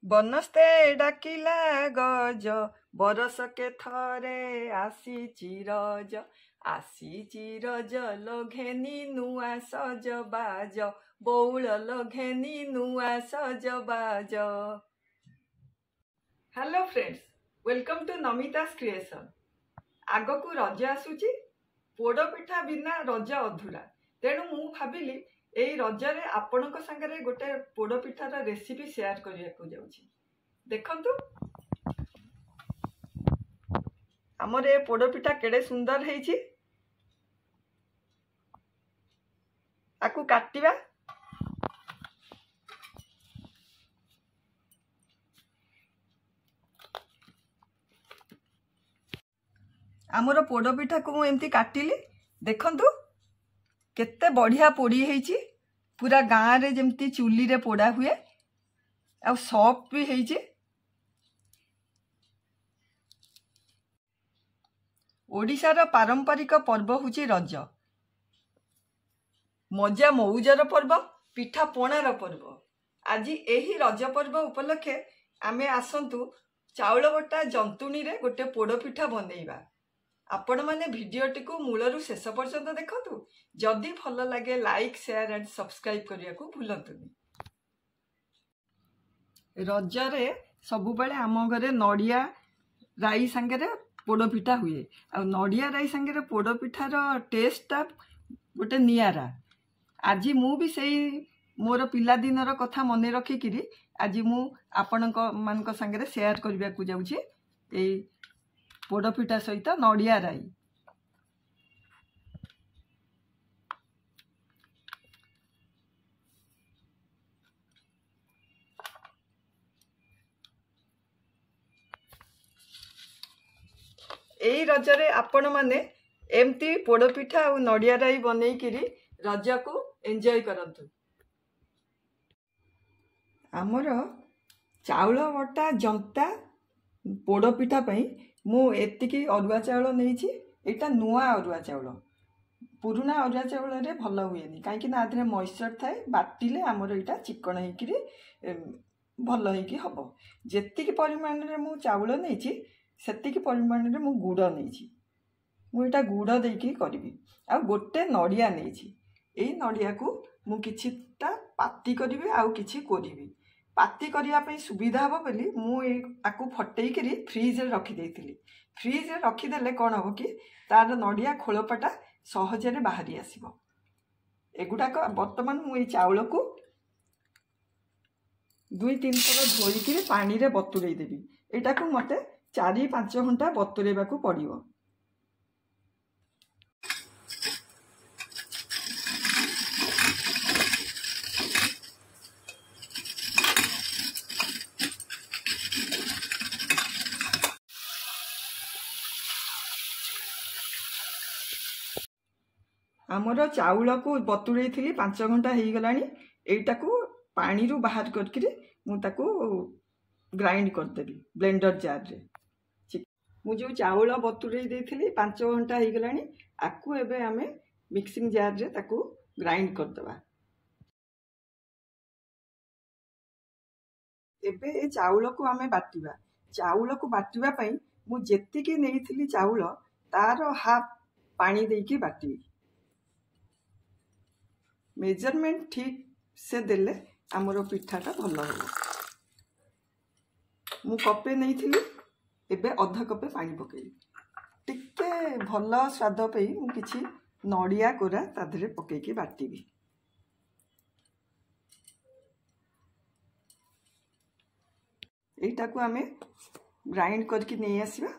बनस्ते डाकिला गज बरसके थरे आसीची रज आसीची रज लघेनी नुआ सजबाज बौल लघेनी नुआ सजबाज। Hello friends, welcome to Namita's creation. आगकू रज आसुची, पोड़ पिठा बिना रज अधूरा, तेणु मु भाविली एई रजरे आपणक संगरे गोटे पोड़ पिठार रेसिपी शेयर करिया को जाउची। देखंतु हमर ए पोड़ पिठा केडे सुंदर हेइची। आकु काटिबा। आमर पोड़ पिठा को एमती काटिली। देखंतु केते बढ़िया पोड़ी हेइची, पूरा गाँव रे जेमती चुली रे पोड़ा हुए आ सॉफ्ट भी हेइची। ओडिशार पारंपरिक पर्व हुची रज, मजा मौजार पर्व, पिठा पणार पर्व। आज एही रज पर्व उपलक्षे आमे आसंतु चाउल बटा जंतुणी रे गोटे पोड़ पिठा बनैबा। आपण माने भिडियोटी को मूलरू शेष पर्यंत देखंतु। जदि भल लगे लाइक शेयर एंड सब्सक्राइब करिया को भूलंतुनी। रजरे सबु बेले आम घरे नड़िया राई संगे पोड़ पिठा हुए। आ नड़िया राई संगे पोड़ पिठार टेस्टा गोटे नियारा। आज मु भी सेई मोर पिला दिनर कथा मने रखिकिरी आज मु आपणक मानक संगे शेयर करिया को जाउची। एई पोड़ पिठा सहित नड़िया राई। एई रजरे आपण माने एमती पोड़ पिठा और नड़िया राई बनईकिरी रज को एंजॉय करंतु। आमर चाउल बटा जंता पोड़ पिठा पई मु एतिकी अरुआ चाउल नहींची। एटा नुआ अरुआ चाउल, पुराना अरुआ चाउल रे भल हुएनी कहीं ना आधे मॉइस्चर थाए। बाटिले आमर एटा चिकन होइकिरी भल होइकी हबो। जेतिकी परिमाण रे मु चाउल नहींची सेतिकी परिमाण रे मु गुड़ नहींची। मु एटा गुड़ देकी करबी। आ गोटे नड़िया नहींची। एई नड़िया को मु किछिटा पाती करबी आ किछि कोरिबी। पाती करिया पई सुविधा हबो बोली मु आकु फटेई करी फ्रीज रे रखी देइतिली। फ्रीज रे रखी देले कोन हबो कि तार नड़िया खोलपाटा सहज रे बाहरी आसीबो। एगुडा को वर्तमान मु ए चाउल को 2-3 थर धोई के पानी रे बतुरई देबी। एटा को मते 4-5 घंटा बतुरेबा को पड़िबो। आमर चाउल को बतुरई थी 5 घंटा हो गलानी। एटा को पानी रू बाहर करके मुझे ग्राइंड करदेवी ब्लेंडर जार रे। मुझे चाउल बतुरई देती 5 घंटा हो गलानी। आकु एबे आमे मिक्सिंग जार रे ताकू ग्राइंड करदबा। एबे ए चाउल को आमे बाटिबा। चाउल को बाटिबा पई मु जेतिकी नेइथिली चाउल तार हाफ पानी देकी बाटिबी। मेजरमेंट ठीक से देले आमर पिठाटा भल हो। मु कपे नहीं थिली, एबे अध कपे पानी पकेबी। टिके भल स्वाद पे मु किछि नड़िया कोरा ताधरे पकेकी बाटिबी। एटा को आमे ग्राइंड करके नहीं आसीबा।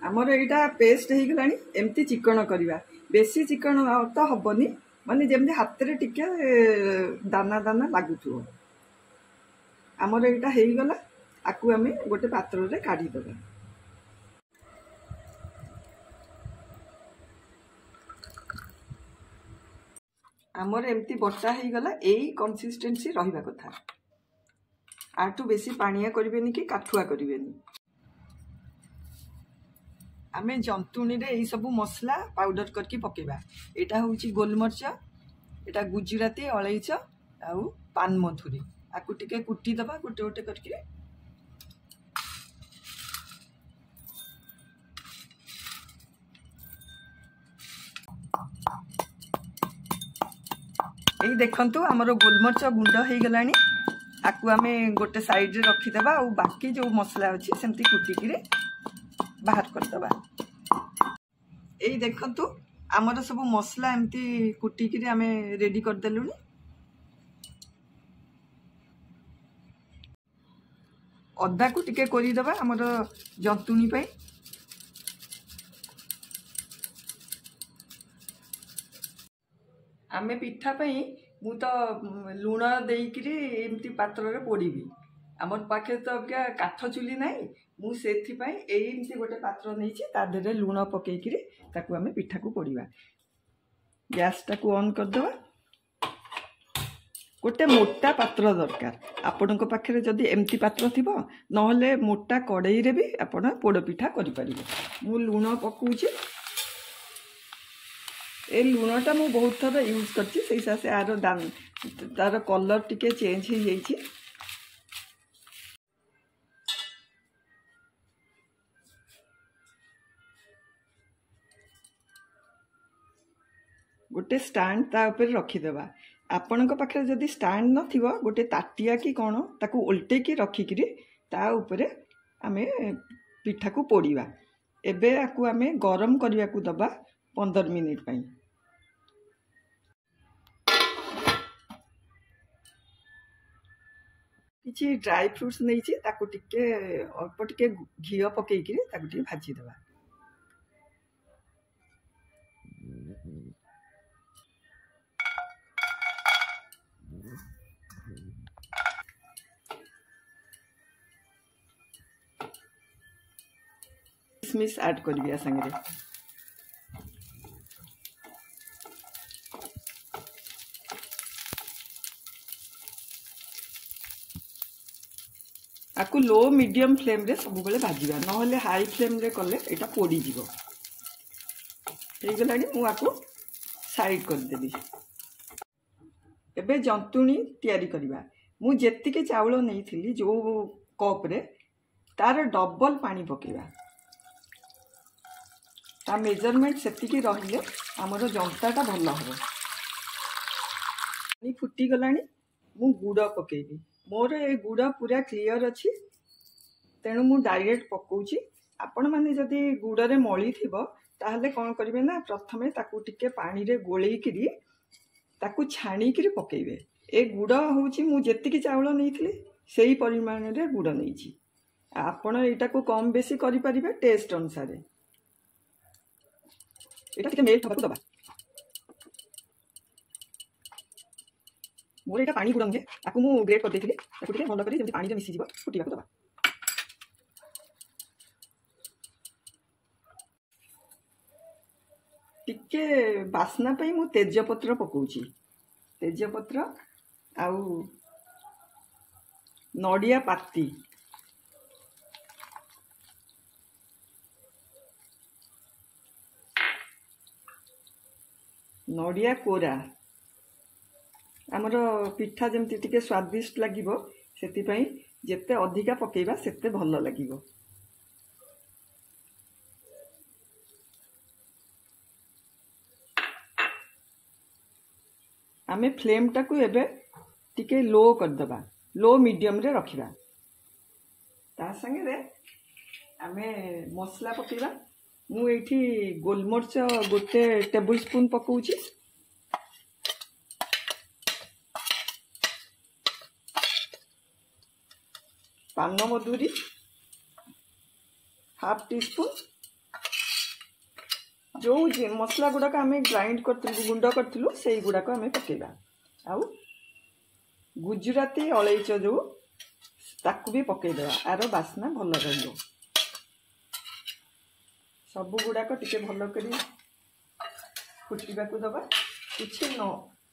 आमर एटा पेस्ट हो गलानी। एमती चिकन करिबा, बेसी चिकन तो हबनी, माने जेमती हाथ रे टिके दाना दाना लागुथुओ। आमर एटा हो गला। आकु आमे गोटे पात्र रे काढी देबा। आमर एमती बटा हो गला। एई कंसिस्टेंसी रहिबा कथा। आठू बेसी पानिया करिवेनी कि काठुआ करिवेनी। आमे जंतुणी रे एई सब मसला पाउडर करके पकेबा। एटा होउची गोलमरच, एटा गुजराती, अलैच आउ पान मधुरी। आपको टिके कुटी दबा गोटे गोटे करके। यही देखंतु हमरो गोलमरिच गुंड हो गलानी। आपको आम गोटे साइड रे रखीदेबा और बाकी जो मसला अच्छी सेमती कुटिकी बाहर करदबा। यही देखंतु आमर सब मसला एमती कुटिकी आम रेडी करदेलु। अदा को टिके करदबा हमर जंतुणी पे। आमे पिठा पई मु तो लुण देइकरी एमती पात्र रे पोड़ीबी। आमर पाखे तो क्या काठ चुली नाई, मु सेथि पई एमती गोटे पात्र नैछि ता देरे लुण पकेइकरी ताकू आमे पिठा को पोड़ीबा। गैस टाकू ऑन कर दबा। गोटे मोटा पात्र दरकार। आपणक पाखे जदि एमती पात्र थिबो नहले मोटा कड़ाई रे भी आपण पोड़ पिठा करि परिबे। मु लुण पकाउछि। ए लुणटा मु बहुत थर यूज करछि, से हिसाब से आर तार कलर टिके चेंज हो जाइछि। गोटे स्टैंड ता ऊपर रखीदेबा। आपणक पाखे जदि स्टैंड नथिबो गोटे ताटिया कि कौन ताकू उल्टे की रखिकी ता ऊपर आमे पिठा को पोड़ीबा। एबे आकू आमे गरम करिया को दबा 15 मिनिट पई। किछि ड्राई फ्रूट्स नहीं ताकू टिके अल्प टिके घी पकेइकरी ताकू टिके भाजी देबा। किशमिश ऐड करबी आ संगे। आपको लो मीडियम फ्लेम रे सब बेले भाजवा, नहले हाई फ्लेम रे कले एटा पोड़ी जीवो। हो गलानी मु आपको साइड कर देबी। एबे जंतुणी तैयारी करबा। मु जेतिके चावल नैथिली जो कप रे तार डबल पानी पकेबा। ता मेजरमेंट सेतिकी रहिले हमरो जंताटा भल हबो। पानी फुटी गलानी मु गुड़ पकेबी। मोर ए गुड़ पूरा क्लियर अच्छी, तेणु मु डायरेक्ट पकाउची। आपण माने जदि गुड़े मली थिबो ताहले कौन करिवे ना, प्रथमे ताकू टिके पानी रे गोलेइकरी ताकू छाणीकरी पकेइबे। ए गुड़ होउची मु जेतिकी चावल नैथिली सेही परिमाण रे गुड़ नैछि। आपण एटा को कम बेसी करि परिबे टेस्ट अनुसार। एटा टिके मेल्ट होबाकू दबा। मोर एटा पानी गुड़ जे आकू मु ग्रेट कर देथिली, ताकू टिके भलो करी जेमति पानी रे मिसी जीवो फुटिबाकू दबा। टिके बास्ना पे मु तेजपत्र पकाउची। तेजपत्र आउ नड़िया पाती, नड़िया कोरा। आमर पिठा जमती टिके स्वादिष्ट लागिबो, सेति पई जेते अधिका पकेइबा सेते भलो लागिबो। आमे फ्लेम टाकू एबे टिके लो कर दबा, लो मीडियम रे रखिबा। ता संगे रे आमे मसला पकेइबा। मु एठी गोलमरिच गोटे टेबल स्पून पकाउची। पान मधुरी हाफ टी स्पून। जो मसला गुड़ाक आम ग्राइंड कर गुंड करूँ से गुड़ाक आम पकेबा। आउ गुजराती अलैच जो ताकू भी पकईदेवा, आर बास्ना भल रहिबो। सब गुड़ाक टिके भल करी फुटिबाकू दबा। किछि न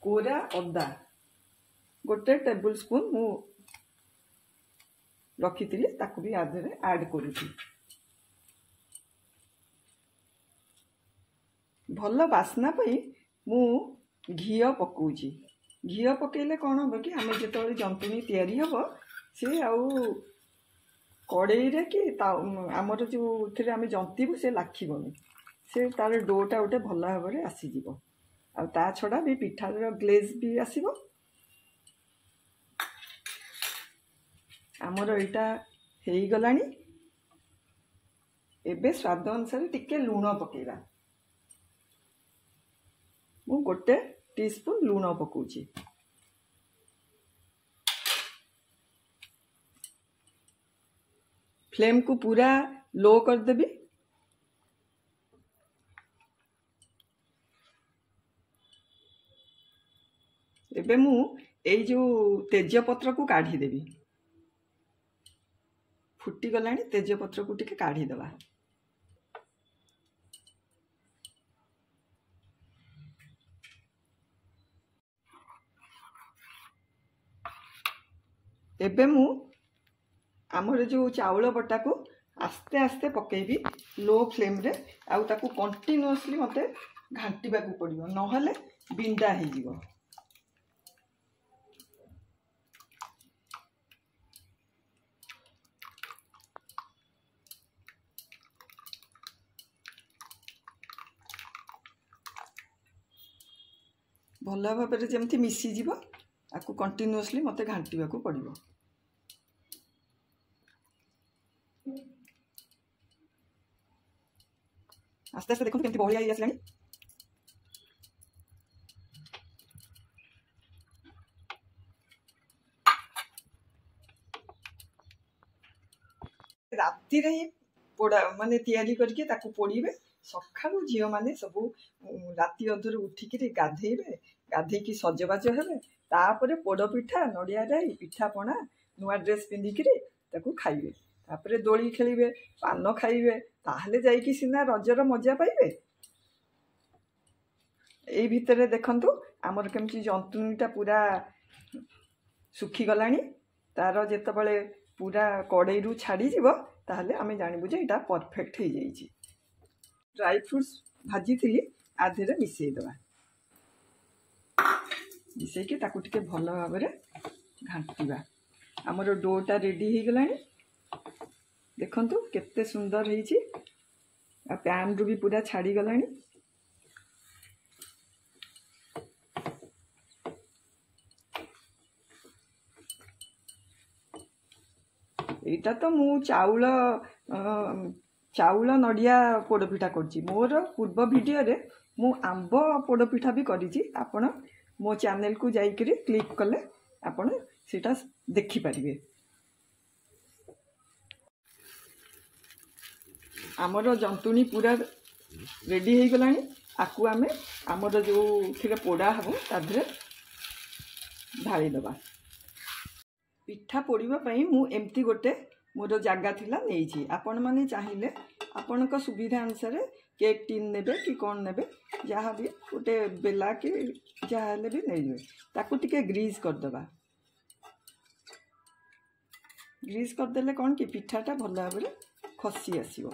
कोरा अदा गोटे टेबल स्पून मु रखी ताकू भी आधे ऐड करूची। भल बास्ना पई मु घी पकाउची। घी पकेले कौन हम कि आम जो जंतुणी तैयारी हम सी कड़े कि आमर जो आम जंतु से लाखिबनी से तार डोटा गोटे भल भाव में आसीज आ छड़ा भी पिठार ग्लेज भी आसब आमर यहाँ हो गला एबे स्वाद अनुसार टिके लुण पकेबा मु गोटे टीस्पून लुण पकाउछि फ्लेम को पूरा लो कर देबी एबे मु एई जो तेजपत्र को काढ़ी देबी फुटी गलानी तेजपत्र को टिके काढ़ी देबा एबे मु आमर जो चाउल बटा को आस्ते आस्ते पकेबी लो फ्लेम रे आउ ताकू कंटिन्यूअसली मते घांटीबा को पड़िबो नहले बिंडा हे जिवो भल भाव में जमती मिसीज आपको कंटिन्यूअसली मते घांटीबा को पड़िबो आस्ते आस्ते देखो केमती बहलिया ही आसलानी राति रे ही पोड़ा माने तैयारी करके ताकू पोड़ीबे सखाळु झियो माने सबु राति अधर उठिकी गाधेबे गाधेकी सजबाज हेबे तापरे पोड़ पिठा नड़िया राई पिठा पणा नुआ ड्रेस पिंधिकी ताकू खाइबे तापरे दोली खेलिबे पान खाइबे ताहले जाइकी सिना रजर मजा पाइबे एई भितरे देखंतु आमर केमती जंतुनीटा पूरा सुखी गलानी तार जेतबेले पूरा कड़ई रु छाड़ी जीवो ताहले आमे जानिबु जे एटा परफेक्ट हो जाइछि ड्राई फ्रूट्स भाजी थी आधे मिसई दवा मिसईकी ताकू टिके भल भाव में घांटीबा आमर डोटा रेडी हो गलानी देखंतु केते सुंदर होइछि आ पैन रु भी पूरा छाड़ी गलानी एटा तो मु चाउल नड़िया पोड़पिठा करछि मोर पूर्व वीडियो रे मु आंब पोड़पिठा भी करिछि आपण मो चैनल को जाइकरी क्लिक कले आपण सेटा देखि परिबे आमर जंतुणी पूरा रेडी हो गलानी आकु आमे आमर जो थिरे पोड़ा हबो ताधरे ढाली दबा पिठा पोड़िबा पई मु एमती गोटे मोर जगह थिला नेइछि आपण माने चाहिए आपणक सुविधा अनुसार केक टीन नेबे कि कौन नेबे जहाँ भी गोटे बेला कि जहाँ भी नहीं ताकू टिके ग्रीज करदबा ग्रीज करदेले कौन कि पिठाटा भल भाव में खसी आसो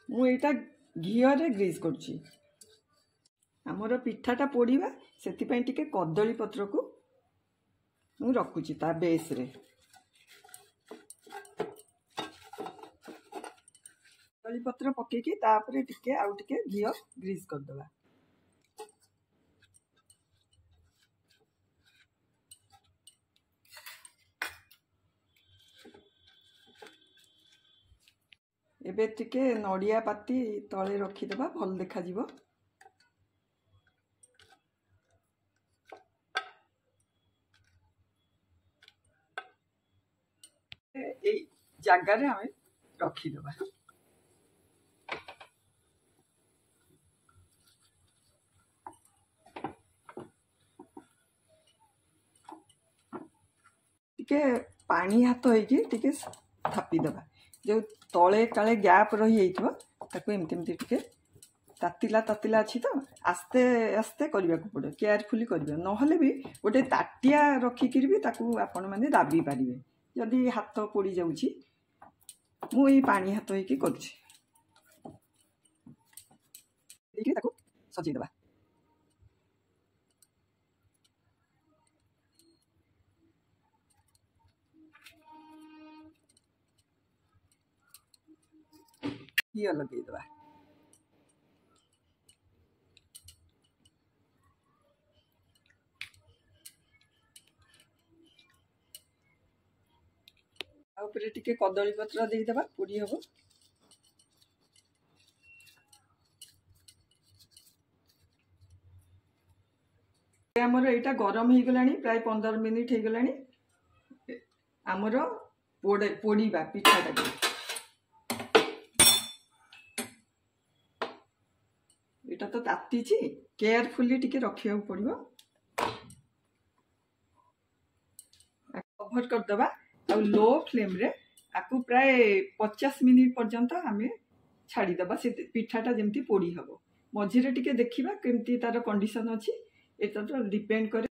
मुझा घीरे ग्रीज करुच्ची आमर पिठाटा पोड़ा से टिके कदली पत्र को मु रखुची ता बेस रे कदली पत्र पकेकी तापरे टिके आउ टिके घी ग्रीज करदबा एबे टिके नड़िया पाती तले रखीदेबा भल देखा जिवो এই জায়গারে আমি রখিদেবা टिके पानी हाथ होइकी टिके थापीदेबा जो तले काले गैप रही जाइथिबो ताको एमती एमती टिके तातिला तातिला अच्छी तो आस्ते आस्ते करने को पड़े केयरफुली करेंगे नहले भी गोटे ताटिया रखिकी भी ताकू आपण मैंने दाबी पारे जदि हाथ पोड़ी जाऊँगी मुझे पानी हाथ होइकी करुछि सजेदेबा घी लगेदबा। ऊपर टिके कदली पत्र देदेबा पोड़ी हम। आमर यहाँ गरम हो गला प्राय 15 मिनिट हो गला आमर पोड़ा पिठाटा यहाँ तो ताती केयरफुली टिके रखा पड़ो। कभर करदबा आ लो फ्लेम रे आपको प्राय 50 मिनिट पर्यंत आम छाड़ीदबा से पिठाटा जमती पोड़ी हम। मझे टिके देखा केमती तार कंडीशन अच्छी एटा तो डिपेंड करे।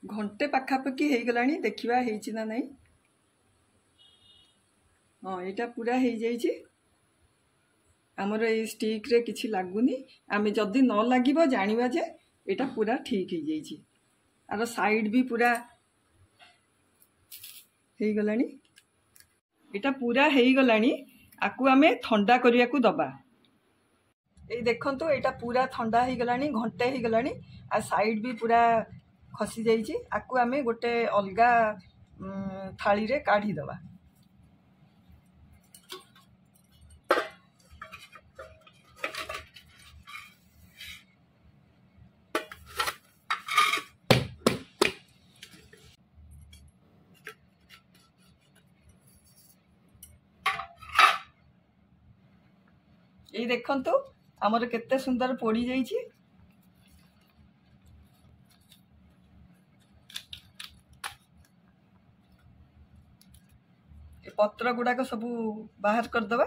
घंटे पाखापाखि हो गला देखा ना नहीं। हाँ यहाँ पूरा हो जाइए आमर ये स्टिक रे किछि लागुनी। आमे जदि न लागिबो जानिबा जे एटा पूरा ठीक हो जाइए। आर साइड भी पूरा हो गलानी। एटा पूरा हो गलानी आकु आमे ठंडा करिया को दबा। ए देखंतु एटा पूरा ठंडा हो गलानी घंटे हो गलानी आ साइड भी पूरा खसी जाइए। आकु आमे गोटे अलगा थाली रे काढ़ी दबा। ये देखंतु आमर केते सुंदर पोड़ी जाइए। पत्र गुड़ाक सब बाहर करदबा।